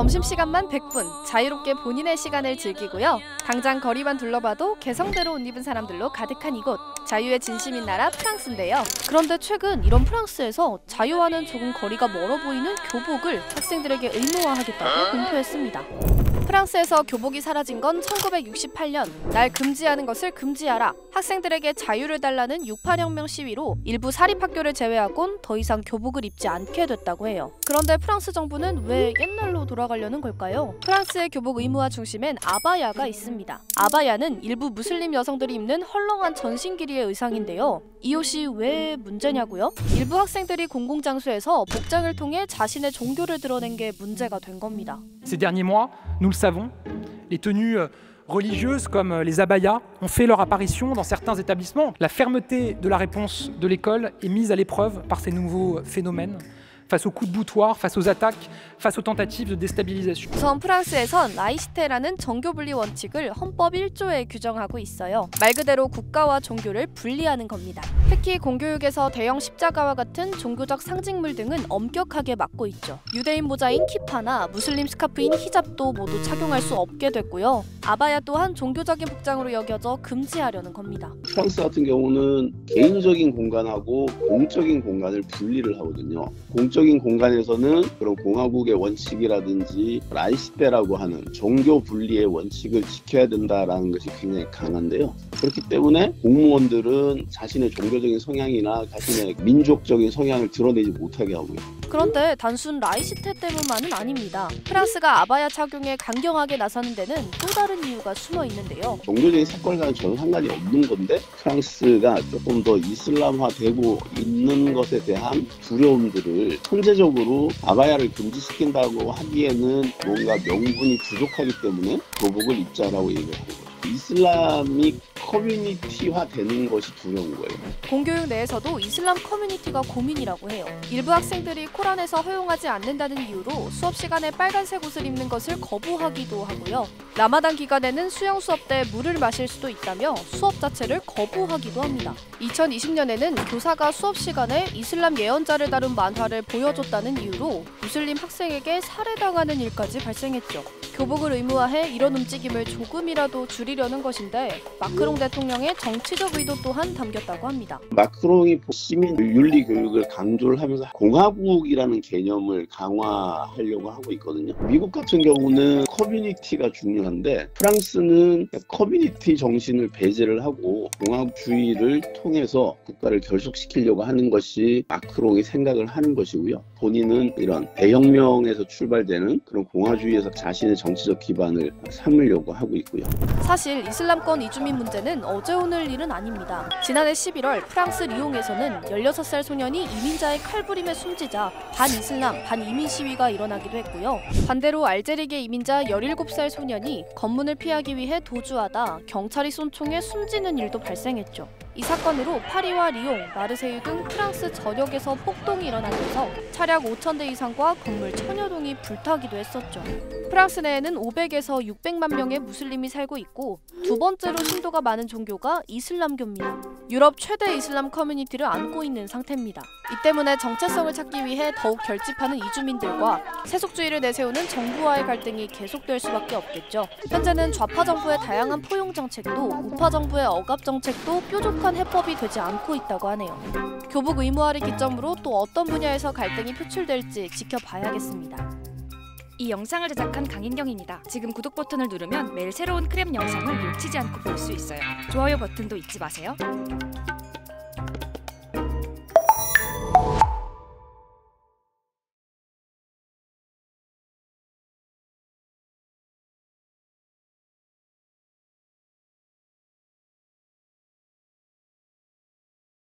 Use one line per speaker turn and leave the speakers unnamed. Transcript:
점심시간만 100분, 자유롭게 본인의 시간을 즐기고요. 당장 거리만 둘러봐도 개성대로 옷 입은 사람들로 가득한 이곳, 자유의 진심인 나라 프랑스인데요. 그런데 최근 이런 프랑스에서 자유와는 조금 거리가 멀어 보이는 교복을 학생들에게 의무화하겠다고 공표했습니다. 프랑스에서 교복이 사라진 건 1968년, 날 금지하는 것을 금지하라, 학생들에게 자유를 달라는 68혁명 시위로 일부 사립학교를 제외하곤 더 이상 교복을 입지 않게 됐다고 해요. 그런데 프랑스 정부는 왜 옛날로 돌아가려는 걸까요? 프랑스의 교복 의무화 중심엔 아바야가 있습니다. 아바야는 일부 무슬림 여성들이 입는 헐렁한 전신 길이의 의상인데요. 이 옷이 왜 문제냐고요? 일부 학생들이 공공장소에서 복장을 통해 자신의 종교를 드러낸 게 문제가 된 겁니다.
Ces derniers mois, nous le savons, les tenues religieuses comme les abayas ont fait leur apparition dans certains établissements. La fermeté de la réponse de l'école est mise à l'épreuve par ces nouveaux phénomènes. face aux coups de boutoir, face aux attaques, face aux tentatives de déstabilisation.
우선 프랑스에선 라이시테라는 정교 분리 원칙을 헌법 1조에 규정하고 있어요. 말 그대로 국가와 종교를 분리하는 겁니다. 특히 공교육에서 대형 십자가와 같은 종교적 상징물 등은 엄격하게 막고 있죠. 유대인 모자인 키파나 무슬림 스카프인 히잡도 모두 착용할 수 없게 됐고요. 아바야 또한 종교적인 복장으로 여겨져 금지하려는 겁니다.
프랑스 같은 경우는 개인적인 공간하고 공적인 공간을 분리를 하거든요. 공적인 공간에서는 그런 공화국의 원칙이라든지 라이시테라고 하는 종교 분리의 원칙을 지켜야 된다라는 것이 굉장히 강한데요. 그렇기 때문에 공무원들은 자신의 종교적인 성향이나 자신의 민족적인 성향을 드러내지 못하게 하고요.
그런데 단순 라이시테 때문만은 아닙니다. 프랑스가 아바야 착용에 강경하게 나서는 데는 또 다른 이유가 숨어 있는데요.
종교적인 색깔과는 전혀 상관이 없는 건데 프랑스가 조금 더 이슬람화되고 있는 것에 대한 두려움들을 선제적으로 아바야를 금지시킨다고 하기에는 뭔가 명분이 부족하기 때문에 교복을 입자라고 얘기를 하는 거예요. 이슬람이 커뮤니티화 되는 것이 두려운 거예요.
공교육 내에서도 이슬람 커뮤니티가 고민이라고 해요. 일부 학생들이 코란에서 허용하지 않는다는 이유로 수업 시간에 빨간색 옷을 입는 것을 거부하기도 하고요. 라마단 기간에는 수영 수업 때 물을 마실 수도 있다며 수업 자체를 거부하기도 합니다. 2020년에는 교사가 수업 시간에 이슬람 예언자를 다룬 만화를 보여줬다는 이유로 무슬림 학생에게 살해당하는 일까지 발생했죠. 교복을 의무화해 이런 움직임을 조금이라도 줄이려는 것인데 마크롱 대통령의 정치적 의도 또한 담겼다고 합니다.
마크롱이 시민 윤리 교육을 강조를 하면서 공화국이라는 개념을 강화하려고 하고 있거든요. 미국 같은 경우는 커뮤니티가 중요한데 프랑스는 커뮤니티 정신을 배제를 하고 공화국주의를 통해서 국가를 결속시키려고 하는 것이 마크롱이 생각을 하는 것이고요. 본인은 이런 대혁명에서 출발되는 그런 공화주의에서 자신의 정치적 기반을 삼으려고 하고 있고요.
사실 이슬람권 이주민 문제는 어제 오늘 일은 아닙니다. 지난해 11월 프랑스 리옹에서는 16살 소년이 이민자의 칼부림에 숨지자 반이슬람, 반이민 시위가 일어나기도 했고요. 반대로 알제리계 이민자 17살 소년이 검문을 피하기 위해 도주하다 경찰이 쏜 총에 숨지는 일도 발생했죠. 이 사건으로 파리와 리옹, 마르세유 등 프랑스 전역에서 폭동이 일어나면서 차량 5,000대 이상과 건물 1,000여 동이 불타기도 했었죠. 프랑스 내에는 500에서 600만 명의 무슬림이 살고 있고 두 번째로 신도가 많은 종교가 이슬람교입니다. 유럽 최대 이슬람 커뮤니티를 안고 있는 상태입니다. 이 때문에 정체성을 찾기 위해 더욱 결집하는 이주민들과 세속주의를 내세우는 정부와의 갈등이 계속될 수밖에 없겠죠. 현재는 좌파 정부의 다양한 포용 정책도 우파 정부의 억압 정책도 뾰족한 해법이 되지 않고 있다고 하네요. 교복 의무화를 기점으로 또 어떤 분야에서 갈등이 표출될지 지켜봐야겠습니다.
이 영상을 제작한 강인경입니다. 지금 구독 버튼을 누르면 매일 새로운 크랩 영상을 놓치지 않고 볼 수 있어요. 좋아요 버튼도 잊지 마세요.